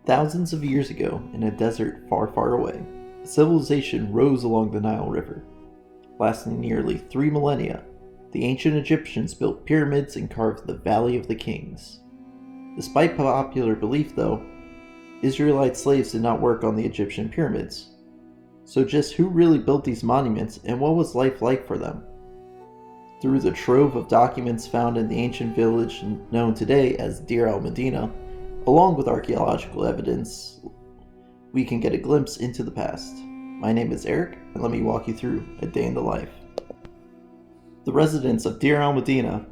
Thousands of years ago, in a desert far, far away, a civilization rose along the Nile River. Lasting nearly 3 millennia, the ancient Egyptians built pyramids and carved the Valley of the Kings. Despite popular belief, though, Israelite slaves did not work on the Egyptian pyramids. So just who really built these monuments, and what was life like for them? Through the trove of documents found in the ancient village known today as Deir el Medina, along with archaeological evidence, we can get a glimpse into the past. My name is Eric, and let me walk you through a day in the life. The residents of Deir el Medina,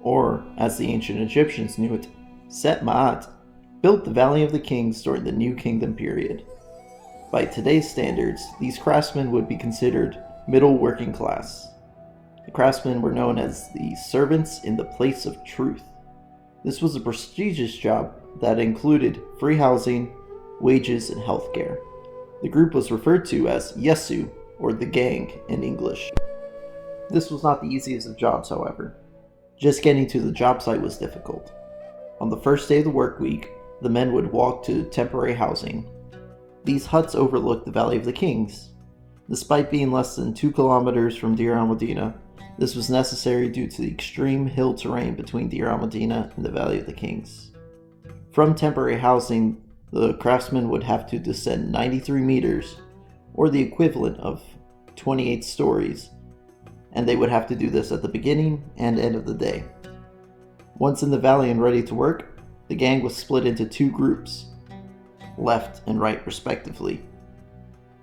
or as the ancient Egyptians knew it, Set Ma'at, built the Valley of the Kings during the New Kingdom period. By today's standards, these craftsmen would be considered middle working class. The craftsmen were known as the servants in the place of truth. This was a prestigious job that included free housing, wages, and healthcare. The group was referred to as Yesu, or the gang in English. This was not the easiest of jobs, however. Just getting to the job site was difficult. On the first day of the work week, the men would walk to temporary housing. These huts overlooked the Valley of the Kings. Despite being less than 2 kilometers from Deir el Medina, this was necessary due to the extreme hill terrain between Deir el Medina and the Valley of the Kings. From temporary housing, the craftsmen would have to descend 93 meters, or the equivalent of 28 stories, and they would have to do this at the beginning and end of the day. Once in the valley and ready to work, the gang was split into 2 groups, left and right respectively.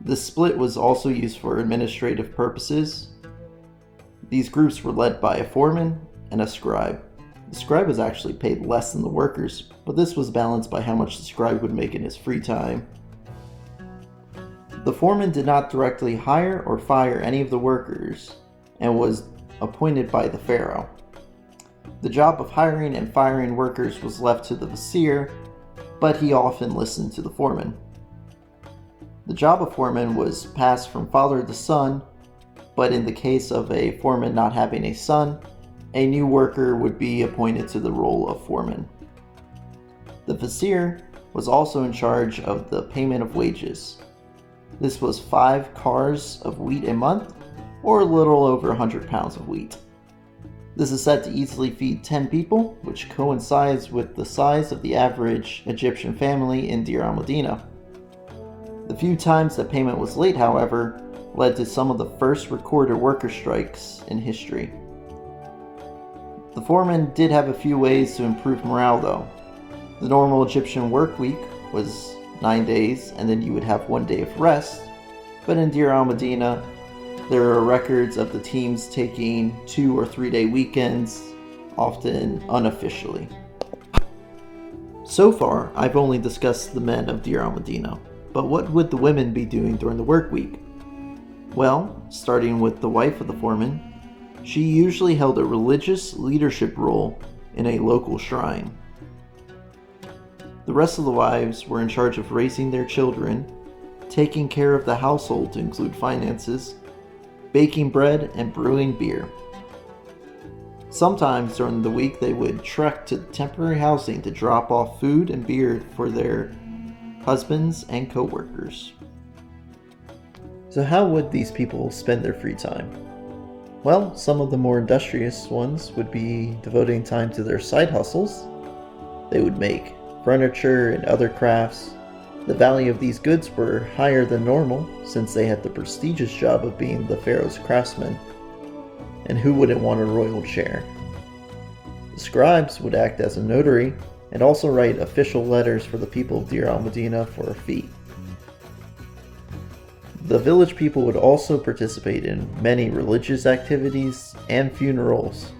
This split was also used for administrative purposes. These groups were led by a foreman and a scribe. The scribe was actually paid less than the workers, but this was balanced by how much the scribe would make in his free time. The foreman did not directly hire or fire any of the workers and was appointed by the pharaoh. The job of hiring and firing workers was left to the vizier, but he often listened to the foreman. The job of foreman was passed from father to son, but in the case of a foreman not having a son, a new worker would be appointed to the role of foreman. The vizier was also in charge of the payment of wages. This was 5 cars of wheat a month, or a little over 100 pounds of wheat. This is said to easily feed 10 people, which coincides with the size of the average Egyptian family in Deir el Medina. The few times that payment was late, however, led to some of the first recorded worker strikes in history. The foreman did have a few ways to improve morale though. The normal Egyptian work week was 9 days, and then you would have 1 day of rest, but in Deir el Medina, there are records of the teams taking 2 or 3 day weekends, often unofficially. So far, I've only discussed the men of Deir el Medina, but what would the women be doing during the work week? Well, starting with the wife of the foreman, she usually held a religious leadership role in a local shrine. The rest of the wives were in charge of raising their children, taking care of the household to include finances, baking bread, and brewing beer. Sometimes during the week they would trek to temporary housing to drop off food and beer for their husbands and co-workers. So how would these people spend their free time? Well, some of the more industrious ones would be devoting time to their side hustles. They would make furniture and other crafts. The value of these goods were higher than normal since they had the prestigious job of being the pharaoh's craftsmen. And who wouldn't want a royal chair? The scribes would act as a notary and also write official letters for the people of Deir el Medina for a fee. The village people would also participate in many religious activities and funerals.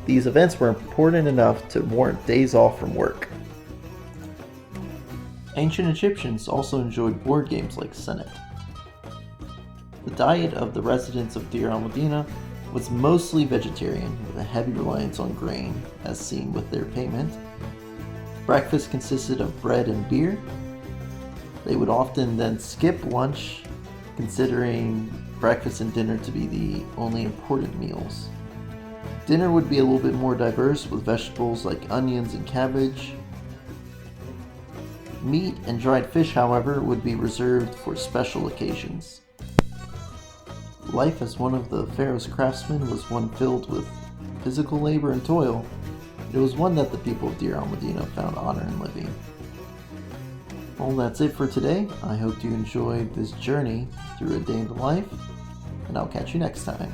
These events were important enough to warrant days off from work. Ancient Egyptians also enjoyed board games like Senet. The diet of the residents of Deir el Medina was mostly vegetarian, with a heavy reliance on grain, as seen with their payment. Breakfast consisted of bread and beer. They would often then skip lunch, considering breakfast and dinner to be the only important meals. Dinner would be a little bit more diverse, with vegetables like onions and cabbage. Meat and dried fish, however, would be reserved for special occasions. Life as one of the pharaoh's craftsmen was one filled with physical labor and toil. It was one that the people of Deir el Medina found honor in living. Well, that's it for today. I hope you enjoyed this journey through a day in the life, and I'll catch you next time.